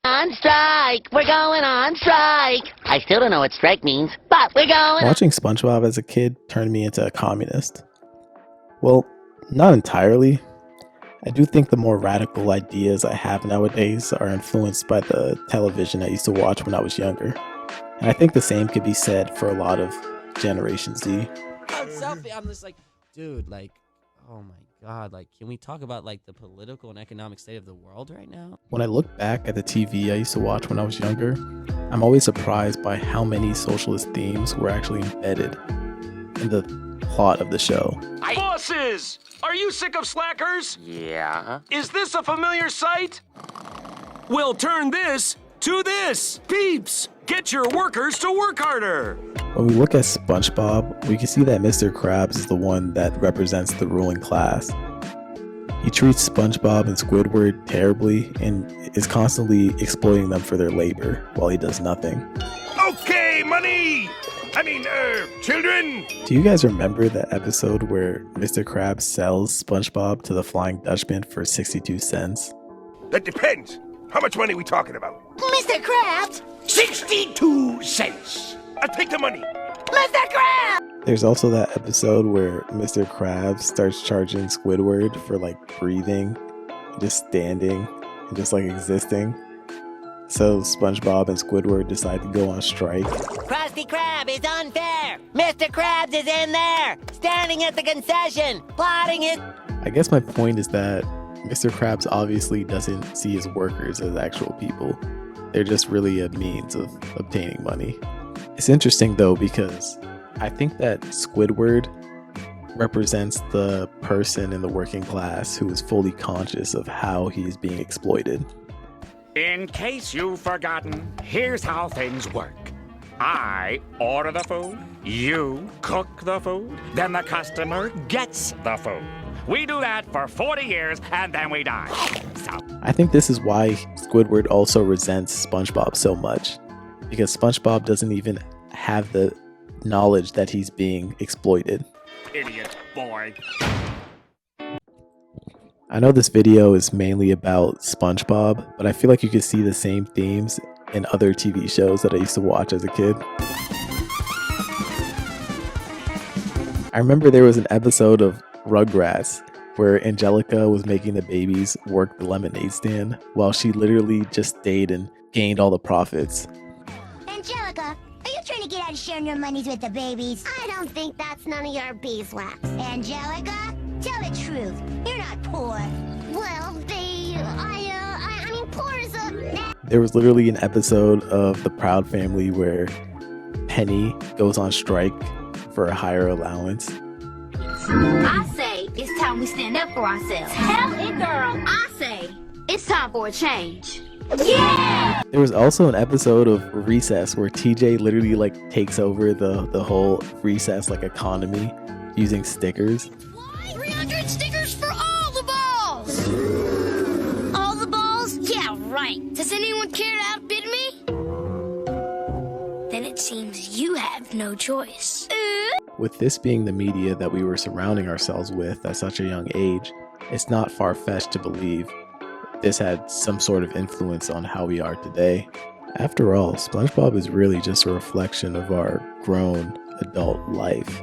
On strike! We're going on strike! I still don't know what strike means, but we're going. Watching SpongeBob as a kid turned me into a communist. Well, not entirely. I do think the more radical ideas I have nowadays are influenced by the television I used to watch when I was younger. And I think the same could be said for a lot of Generation Z. I'm just like, dude, like, oh my God, like, can we talk about like the political and economic state of the world right now? When I look back at the TV I used to watch when I was younger, I'm always surprised by how many socialist themes were actually embedded in the plot of the show. Bosses! Are you sick of slackers? Yeah? Is this a familiar sight? We'll turn this to this. Peeps, get your workers to work harder. When we look at SpongeBob, we can see that Mr. Krabs is the one that represents the ruling class. He treats SpongeBob and Squidward terribly and is constantly exploiting them for their labor while he does nothing. Okay, money! Children! Do you guys remember that episode where Mr. Krabs sells SpongeBob to the Flying Dutchman for 62 cents? That depends. How much money are we talking about? Mr. Krabs! 62 cents. I'll take the money. Mr. Krabs! There's also that episode where Mr. Krabs starts charging Squidward for like breathing, just standing, and just like existing. So SpongeBob and Squidward decide to go on strike. Krusty Krab is unfair! Mr. Krabs is in there! Standing at the concession! Plotting it! I guess my point is that Mr. Krabs obviously doesn't see his workers as actual people. They're just really a means of obtaining money. It's interesting though because I think that Squidward represents the person in the working class who is fully conscious of how he is being exploited. In case you've forgotten, here's how things work. I order the food, you cook the food, then the customer gets the food. We do that for 40 years and then we die. So I think this is why Squidward also resents SpongeBob so much, because SpongeBob doesn't even have the knowledge that he's being exploited. idiot boy. I know this video is mainly about SpongeBob, but I feel like you could see the same themes in other TV shows that I used to watch as a kid. I remember there was an episode of Rugrats where Angelica was making the babies work the lemonade stand while she literally just stayed and gained all the profits. Angelica, are you trying to get out of sharing your monies with the babies? I don't think that's none of your beeswax. Angelica, tell the truth. You're not poor. Well, I mean, poor is a... There was literally an episode of The Proud Family where Penny goes on strike for a higher allowance. I say it's time we stand up for ourselves. Hell it, girl. I say it's time for a change. Yeah! There was also an episode of Recess where TJ literally like takes over the whole Recess like economy using stickers. 300 stickers for all the balls! All the balls? Yeah, right. Does anyone care to outbid me? Then it seems you have no choice. With this being the media that we were surrounding ourselves with at such a young age, it's not far-fetched to believe this had some sort of influence on how we are today. After all, SpongeBob is really just a reflection of our grown adult life.